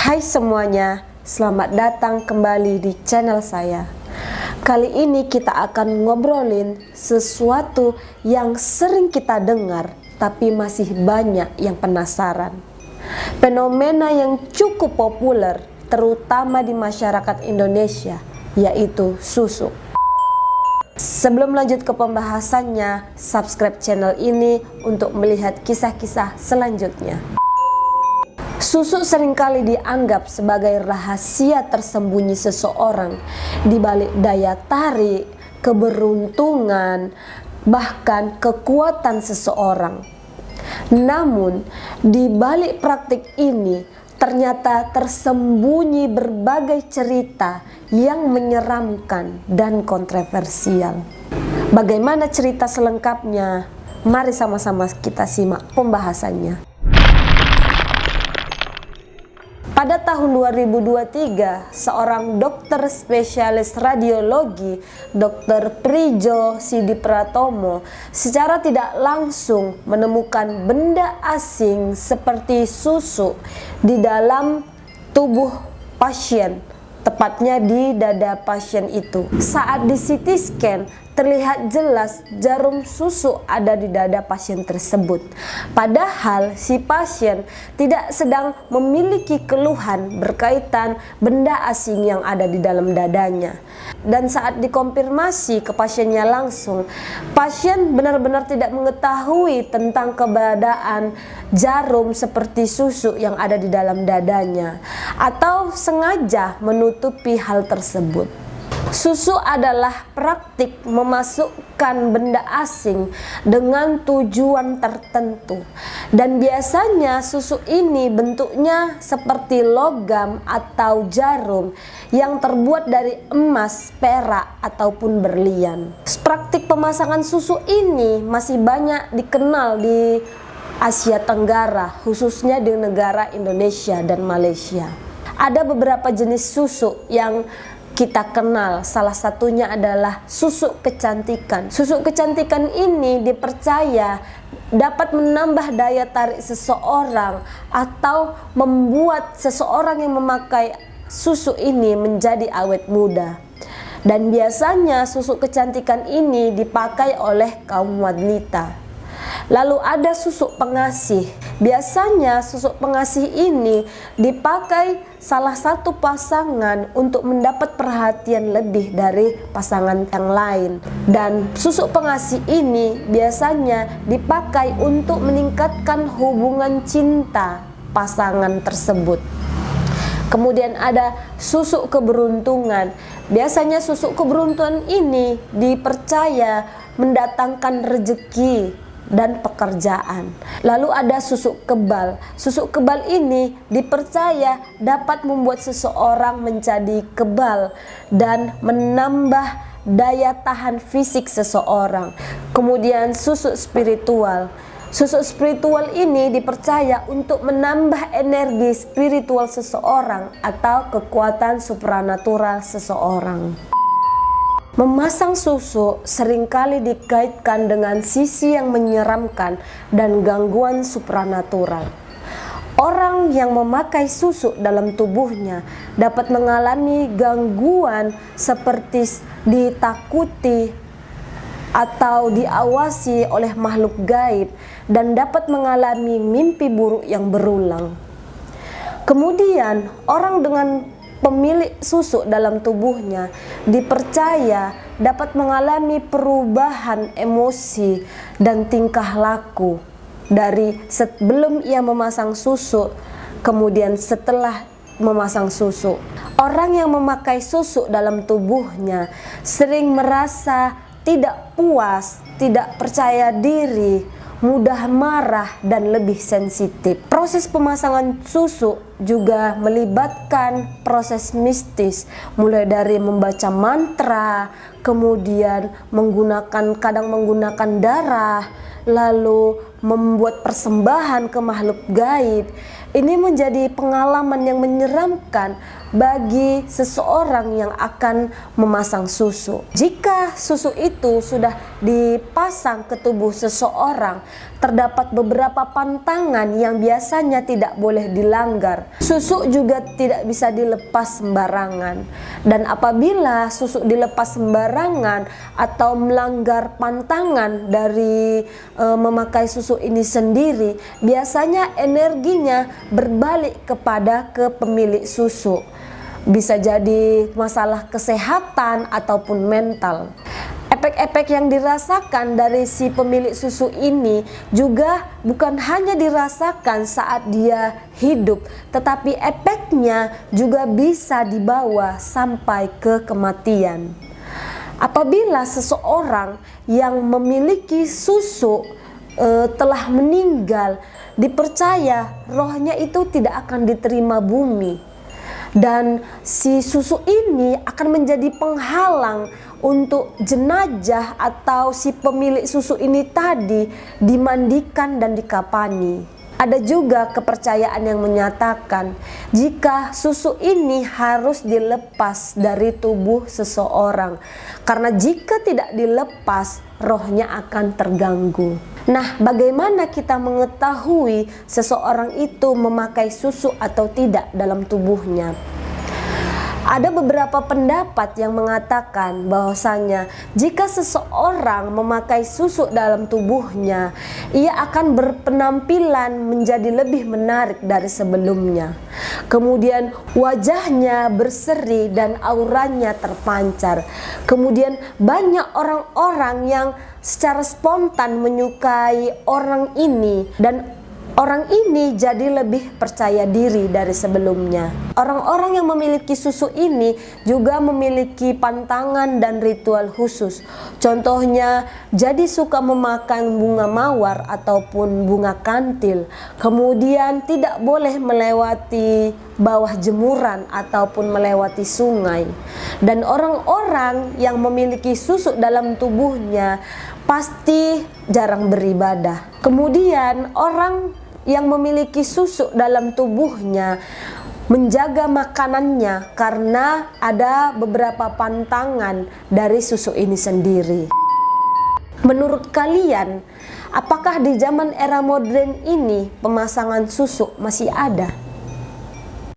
Hai semuanya, selamat datang kembali di channel saya. Kali ini kita akan ngobrolin sesuatu yang sering kita dengar tapi masih banyak yang penasaran. Fenomena yang cukup populer terutama di masyarakat Indonesia, yaitu susu. Sebelum lanjut ke pembahasannya, subscribe channel ini untuk melihat kisah-kisah selanjutnya. Susu seringkali dianggap sebagai rahasia tersembunyi seseorang di balik daya tarik, keberuntungan, bahkan kekuatan seseorang. Namun, di balik praktik ini ternyata tersembunyi berbagai cerita yang menyeramkan dan kontroversial. Bagaimana cerita selengkapnya? Mari sama-sama kita simak pembahasannya. Pada tahun 2023, seorang dokter spesialis radiologi, Dr. Prijo Sidi Pratomo, secara tidak langsung menemukan benda asing seperti susu di dalam tubuh pasien, tepatnya di dada pasien itu. Saat di CT scan, terlihat jelas jarum susu ada di dada pasien tersebut. Padahal si pasien tidak sedang memiliki keluhan berkaitan benda asing yang ada di dalam dadanya. Dan saat dikonfirmasi ke pasiennya langsung, pasien benar-benar tidak mengetahui tentang keberadaan jarum seperti susu yang ada di dalam dadanya, atau sengaja menutupi hal tersebut. Susu adalah praktik memasukkan benda asing dengan tujuan tertentu, dan biasanya susu ini bentuknya seperti logam atau jarum yang terbuat dari emas, perak, ataupun berlian. Praktik pemasangan susu ini masih banyak dikenal di Asia Tenggara, khususnya di negara Indonesia dan Malaysia. Ada beberapa jenis susu yang kita kenal, salah satunya adalah susu kecantikan. Susu kecantikan ini dipercaya dapat menambah daya tarik seseorang atau membuat seseorang yang memakai susu ini menjadi awet muda. Dan biasanya susu kecantikan ini dipakai oleh kaum wanita. Lalu ada susu pengasih. Biasanya susu pengasih ini dipakai salah satu pasangan untuk mendapat perhatian lebih dari pasangan yang lain. Dan susu pengasih ini biasanya dipakai untuk meningkatkan hubungan cinta pasangan tersebut. Kemudian ada susu keberuntungan. Biasanya susu keberuntungan ini dipercaya mendatangkan rezeki dan pekerjaan. Lalu ada susu kebal. Susu kebal ini dipercaya dapat membuat seseorang menjadi kebal dan menambah daya tahan fisik seseorang. Kemudian susu spiritual. Susu spiritual ini dipercaya untuk menambah energi spiritual seseorang atau kekuatan supranatural seseorang. Memasang susu seringkali dikaitkan dengan sisi yang menyeramkan dan gangguan supranatural. Orang yang memakai susu dalam tubuhnya dapat mengalami gangguan seperti ditakuti atau diawasi oleh makhluk gaib dan dapat mengalami mimpi buruk yang berulang. Kemudian, orang dengan pemilik susu dalam tubuhnya dipercaya dapat mengalami perubahan emosi dan tingkah laku dari sebelum ia memasang susu, kemudian setelah memasang susu. Orang yang memakai susu dalam tubuhnya sering merasa tidak puas, tidak percaya diri, mudah marah, dan lebih sensitif. Proses pemasangan susu juga melibatkan proses mistis, mulai dari membaca mantra, kemudian kadang menggunakan darah, lalu membuat persembahan ke makhluk gaib, Ini menjadi pengalaman yang menyeramkan bagi seseorang yang akan memasang susu. Jika susu itu sudah dipasang ke tubuh seseorang, terdapat beberapa pantangan yang biasanya tidak boleh dilanggar. Susu juga tidak bisa dilepas sembarangan. Dan apabila susu dilepas sembarangan atau melanggar pantangan dari memakai susu ini sendiri, biasanya energinya berbalik kepada pemilik susu. Bisa jadi masalah kesehatan ataupun mental. Efek-efek yang dirasakan dari si pemilik susu ini juga bukan hanya dirasakan saat dia hidup, tetapi efeknya juga bisa dibawa sampai ke kematian. Apabila seseorang yang memiliki susu telah meninggal, dipercaya rohnya itu tidak akan diterima bumi. Dan si susu ini akan menjadi penghalang untuk jenazah atau si pemilik susu ini tadi dimandikan dan dikafani. Ada juga kepercayaan yang menyatakan jika susu ini harus dilepas dari tubuh seseorang, karena jika tidak dilepas rohnya akan terganggu. Nah, bagaimana kita mengetahui seseorang itu memakai susu atau tidak dalam tubuhnya? Ada beberapa pendapat yang mengatakan bahwasanya jika seseorang memakai susu dalam tubuhnya, ia akan berpenampilan menjadi lebih menarik dari sebelumnya. Kemudian wajahnya berseri dan auranya terpancar. Kemudian banyak orang-orang yang secara spontan menyukai orang ini dan orang ini jadi lebih percaya diri dari sebelumnya. Orang-orang yang memiliki susu ini juga memiliki pantangan dan ritual khusus. Contohnya, jadi suka memakan bunga mawar ataupun bunga kantil. Kemudian tidak boleh melewati bawah jemuran ataupun melewati sungai. Dan orang-orang yang memiliki susu dalam tubuhnya pasti jarang beribadah. Kemudian orang yang memiliki susu dalam tubuhnya menjaga makanannya karena ada beberapa pantangan dari susu ini sendiri. Menurut kalian, apakah di zaman era modern ini pemasangan susu masih ada?